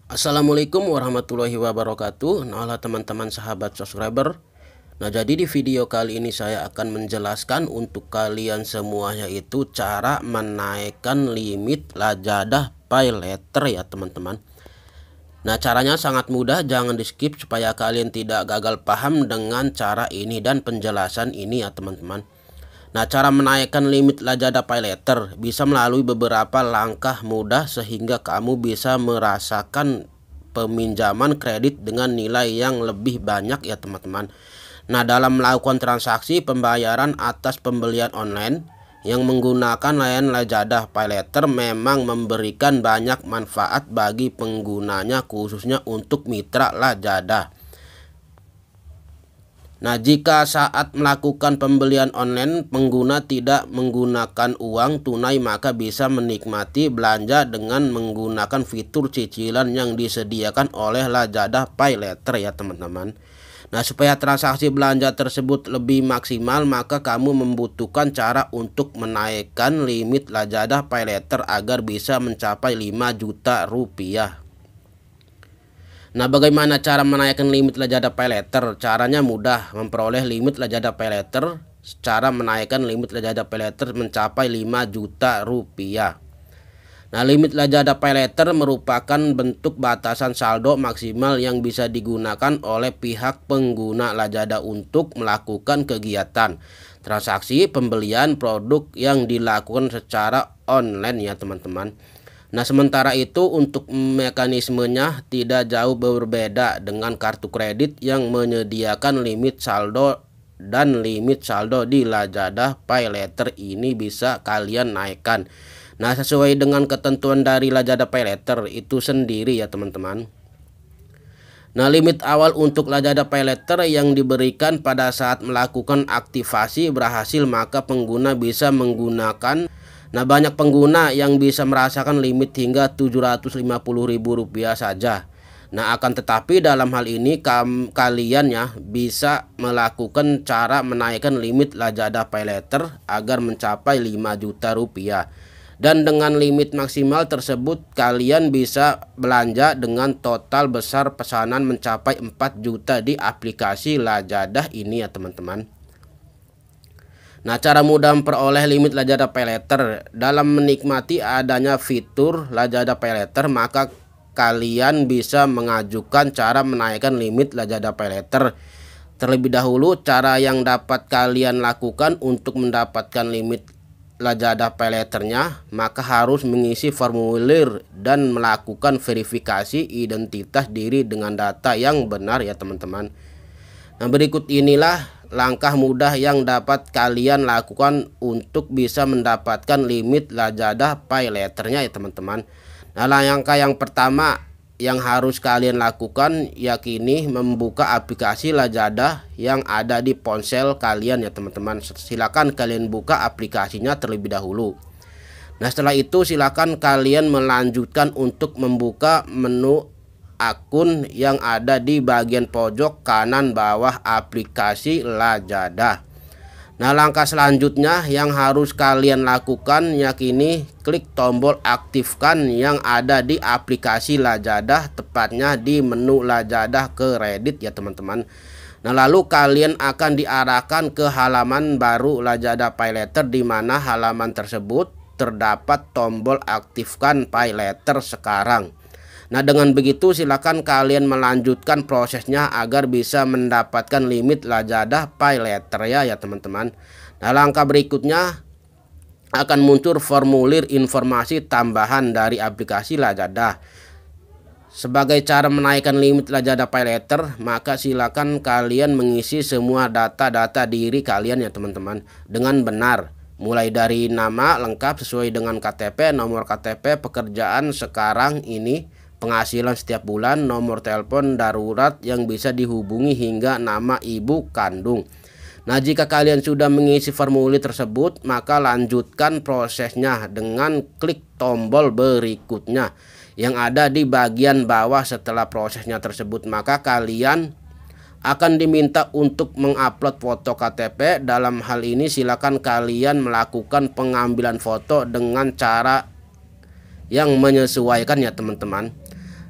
Assalamualaikum warahmatullahi wabarakatuh. Nah, halo teman-teman sahabat subscriber. Nah, jadi di video kali ini saya akan menjelaskan untuk kalian semua, yaitu cara menaikkan limit Lazada PayLater ya teman-teman. Nah, caranya sangat mudah, jangan di skip supaya kalian tidak gagal paham dengan cara ini dan penjelasan ini ya teman-teman. Nah, cara menaikkan limit Lazada PayLater bisa melalui beberapa langkah mudah sehingga kamu bisa merasakan peminjaman kredit dengan nilai yang lebih banyak ya teman-teman. Nah, dalam melakukan transaksi pembayaran atas pembelian online yang menggunakan layanan Lazada PayLater memang memberikan banyak manfaat bagi penggunanya, khususnya untuk mitra Lazada. Nah, jika saat melakukan pembelian online pengguna tidak menggunakan uang tunai, maka bisa menikmati belanja dengan menggunakan fitur cicilan yang disediakan oleh Lazada PayLater ya teman-teman. Nah, supaya transaksi belanja tersebut lebih maksimal, maka kamu membutuhkan cara untuk menaikkan limit Lazada PayLater agar bisa mencapai 5 juta rupiah. Nah, bagaimana cara menaikkan limit Lazada PayLater? Caranya mudah, memperoleh limit Lazada PayLater. Cara menaikkan limit Lazada PayLater mencapai 5 juta rupiah. Nah, limit Lazada PayLater merupakan bentuk batasan saldo maksimal yang bisa digunakan oleh pihak pengguna Lazada untuk melakukan kegiatan transaksi pembelian produk yang dilakukan secara online ya teman-teman. Nah, sementara itu untuk mekanismenya tidak jauh berbeda dengan kartu kredit yang menyediakan limit saldo, dan limit saldo di Lazada PayLater ini bisa kalian naikkan. Nah, sesuai dengan ketentuan dari Lazada PayLater itu sendiri ya teman-teman. Nah, limit awal untuk Lazada PayLater yang diberikan pada saat melakukan aktivasi berhasil, maka pengguna bisa menggunakan. Nah, banyak pengguna yang bisa merasakan limit hingga Rp750.000 saja. Nah, akan tetapi dalam hal ini kalian ya bisa melakukan cara menaikkan limit Lazada PayLater agar mencapai 5 juta rupiah. Dan dengan limit maksimal tersebut kalian bisa belanja dengan total besar pesanan mencapai 4 juta di aplikasi Lazada ini ya teman-teman. Nah, cara mudah memperoleh limit Lazada PayLater. Dalam menikmati adanya fitur Lazada PayLater, maka kalian bisa mengajukan cara menaikkan limit Lazada PayLater. Terlebih dahulu, cara yang dapat kalian lakukan untuk mendapatkan limit Lazada PayLater-nya, maka harus mengisi formulir dan melakukan verifikasi identitas diri dengan data yang benar ya teman-teman. Nah, berikut inilah langkah mudah yang dapat kalian lakukan untuk bisa mendapatkan limit Lazada PayLater-nya ya teman-teman. Nah, langkah yang pertama yang harus kalian lakukan yakni membuka aplikasi Lazada yang ada di ponsel kalian ya teman-teman. Silakan kalian buka aplikasinya terlebih dahulu. Nah, setelah itu silakan kalian melanjutkan untuk membuka menu akun yang ada di bagian pojok kanan bawah aplikasi Lazada. Nah, langkah selanjutnya yang harus kalian lakukan yakni klik tombol aktifkan yang ada di aplikasi Lazada, tepatnya di menu Lazada kredit ya teman-teman. Nah, lalu kalian akan diarahkan ke halaman baru Lazada PayLater, di mana halaman tersebut terdapat tombol aktifkan PayLater sekarang. Nah, dengan begitu silakan kalian melanjutkan prosesnya agar bisa mendapatkan limit Lazada PayLater ya teman-teman. Nah, langkah berikutnya akan muncul formulir informasi tambahan dari aplikasi Lazada. Sebagai cara menaikkan limit Lazada PayLater, maka silakan kalian mengisi semua data-data diri kalian ya teman-teman dengan benar. Mulai dari nama lengkap sesuai dengan KTP, nomor KTP, pekerjaan sekarang ini, penghasilan setiap bulan, nomor telepon darurat yang bisa dihubungi, hingga nama ibu kandung. Nah, jika kalian sudah mengisi formulir tersebut, maka lanjutkan prosesnya dengan klik tombol berikutnya yang ada di bagian bawah. Setelah prosesnya tersebut, maka kalian akan diminta untuk mengupload foto KTP. Dalam hal ini silakan kalian melakukan pengambilan foto dengan cara yang menyesuaikan ya teman-teman.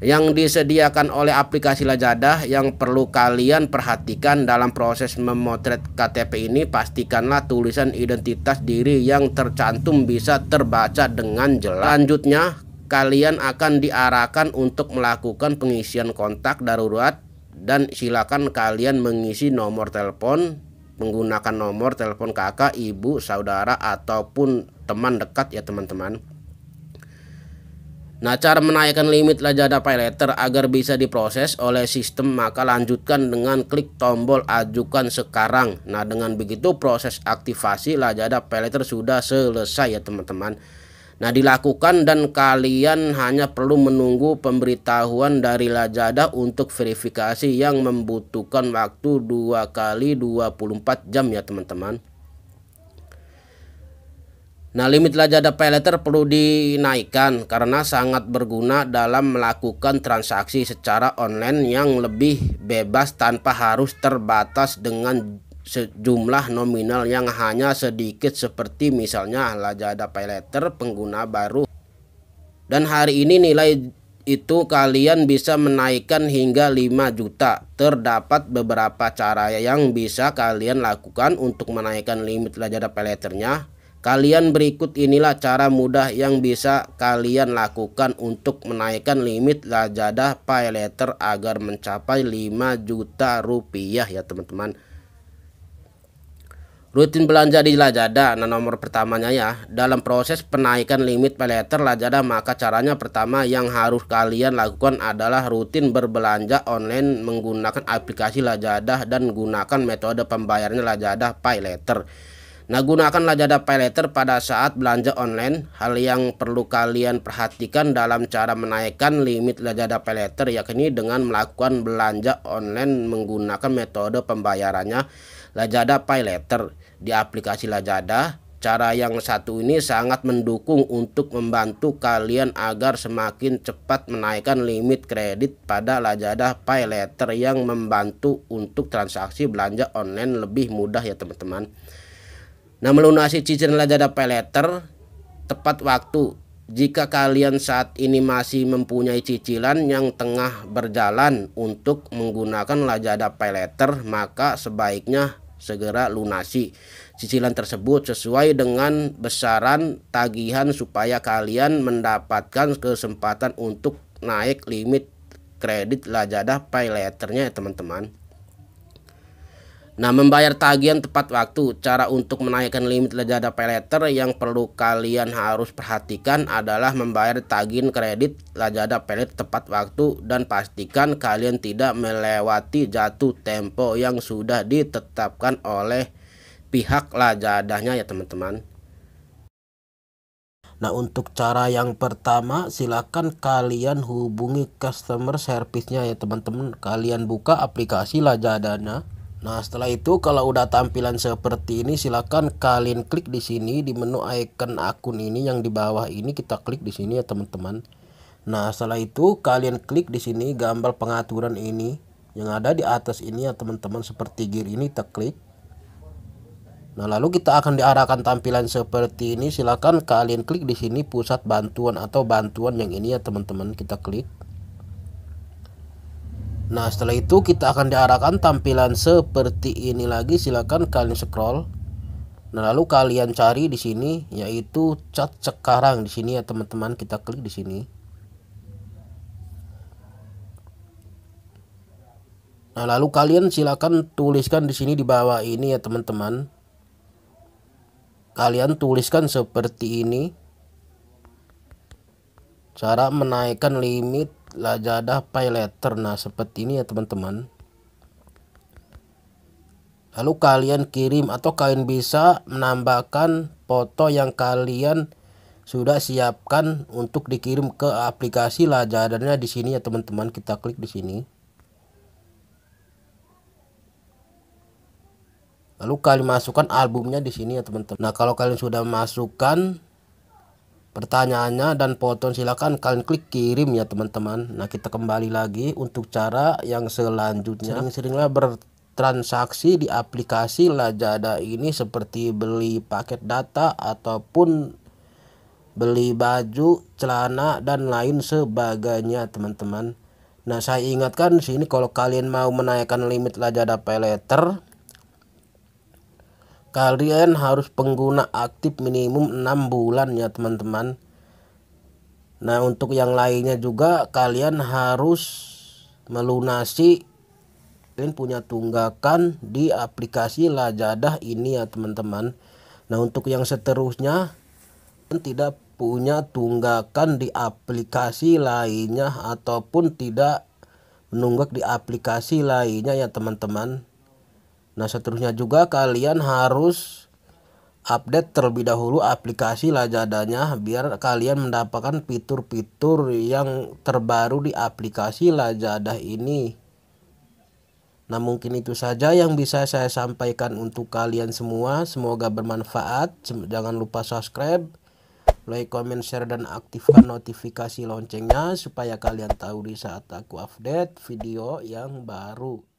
yang disediakan oleh aplikasi Lazada. Yang perlu kalian perhatikan dalam proses memotret KTP ini, pastikanlah tulisan identitas diri yang tercantum bisa terbaca dengan jelas. Selanjutnya, kalian akan diarahkan untuk melakukan pengisian kontak darurat, dan silakan kalian mengisi nomor telepon menggunakan nomor telepon kakak, ibu, saudara, ataupun teman dekat ya teman-teman. Nah, cara menaikkan limit Lazada Paylater agar bisa diproses oleh sistem, maka lanjutkan dengan klik tombol ajukan sekarang. Nah, dengan begitu proses aktivasi Lazada Paylater sudah selesai ya teman-teman. Nah, dilakukan dan kalian hanya perlu menunggu pemberitahuan dari Lazada untuk verifikasi yang membutuhkan waktu 2 kali 24 jam ya teman-teman. Nah, limit Lazada Paylater perlu dinaikkan karena sangat berguna dalam melakukan transaksi secara online yang lebih bebas tanpa harus terbatas dengan sejumlah nominal yang hanya sedikit, seperti misalnya Lazada Paylater pengguna baru. Dan hari ini nilai itu kalian bisa menaikkan hingga 5 juta. Terdapat beberapa cara yang bisa kalian lakukan untuk menaikkan limit Lazada Paylaternya. Kalian berikut inilah cara mudah yang bisa kalian lakukan untuk menaikkan limit Lazada Paylater agar mencapai 5 juta rupiah ya teman-teman. Rutin belanja di Lazada. Nah, nomor pertamanya ya, dalam proses penaikan limit Paylater Lazada, maka caranya pertama yang harus kalian lakukan adalah rutin berbelanja online menggunakan aplikasi Lazada dan gunakan metode pembayarannya Lazada Paylater. Nah, gunakan Lazada Paylater pada saat belanja online. Hal yang perlu kalian perhatikan dalam cara menaikkan limit Lazada Paylater yakni dengan melakukan belanja online menggunakan metode pembayarannya Lazada Paylater di aplikasi Lazada. Cara yang satu ini sangat mendukung untuk membantu kalian agar semakin cepat menaikkan limit kredit pada Lazada Paylater yang membantu untuk transaksi belanja online lebih mudah ya teman-teman. Nah, melunasi cicilan Lazada Paylater tepat waktu. Jika kalian saat ini masih mempunyai cicilan yang tengah berjalan untuk menggunakan Lazada Paylater, maka sebaiknya segera lunasi cicilan tersebut sesuai dengan besaran tagihan supaya kalian mendapatkan kesempatan untuk naik limit kredit Lazada Paylaternya ya teman-teman. Nah, membayar tagihan tepat waktu. Cara untuk menaikkan limit Lazada Paylater yang perlu kalian harus perhatikan adalah membayar tagihan kredit Lazada Paylater tepat waktu dan pastikan kalian tidak melewati jatuh tempo yang sudah ditetapkan oleh pihak Lazadanya ya teman-teman. Nah, untuk cara yang pertama silakan kalian hubungi customer service-nya ya teman-teman. Kalian buka aplikasi Lazadanya. Nah, setelah itu kalau udah tampilan seperti ini, silakan kalian klik di sini di menu icon akun ini yang di bawah ini, kita klik di sini ya teman-teman. Nah, setelah itu kalian klik di sini gambar pengaturan ini yang ada di atas ini ya teman-teman, seperti gear ini kita klik. Nah, lalu kita akan diarahkan tampilan seperti ini. Silakan kalian klik di sini pusat bantuan atau bantuan yang ini ya teman-teman, kita klik. Nah, setelah itu kita akan diarahkan tampilan seperti ini lagi. Silakan kalian scroll. Nah, lalu kalian cari di sini yaitu chat sekarang di sini ya teman-teman. Kita klik di sini. Nah, lalu kalian silakan tuliskan di sini di bawah ini ya teman-teman. Kalian tuliskan seperti ini. Cara menaikkan limit Lazada Paylater. Nah, seperti ini ya teman-teman. Lalu kalian kirim atau kalian bisa menambahkan foto yang kalian sudah siapkan untuk dikirim ke aplikasi Lazadanya di sini ya teman-teman. Kita klik di sini. Lalu kalian masukkan albumnya di sini ya teman-teman. Nah, kalau kalian sudah masukkan pertanyaannya dan foto, silakan kalian klik kirim ya teman-teman. Nah, kita kembali lagi untuk cara yang selanjutnya. Sering-seringlah bertransaksi di aplikasi Lazada ini seperti beli paket data ataupun beli baju, celana, dan lain sebagainya teman-teman. Nah, saya ingatkan di sini kalau kalian mau menaikkan limit Lazada Paylater, kalian harus pengguna aktif minimum 6 bulan ya teman-teman. Nah, untuk yang lainnya juga kalian harus melunasi, kalian punya tunggakan di aplikasi Lazada ini ya teman-teman. Nah, untuk yang seterusnya tidak punya tunggakan di aplikasi lainnya ataupun tidak menunggak di aplikasi lainnya ya teman-teman. Nah, seterusnya juga kalian harus update terlebih dahulu aplikasi Lazadanya biar kalian mendapatkan fitur-fitur yang terbaru di aplikasi Lazada ini. Nah, mungkin itu saja yang bisa saya sampaikan untuk kalian semua. Semoga bermanfaat. Jangan lupa subscribe, like, comment, share, dan aktifkan notifikasi loncengnya supaya kalian tahu di saat aku update video yang baru.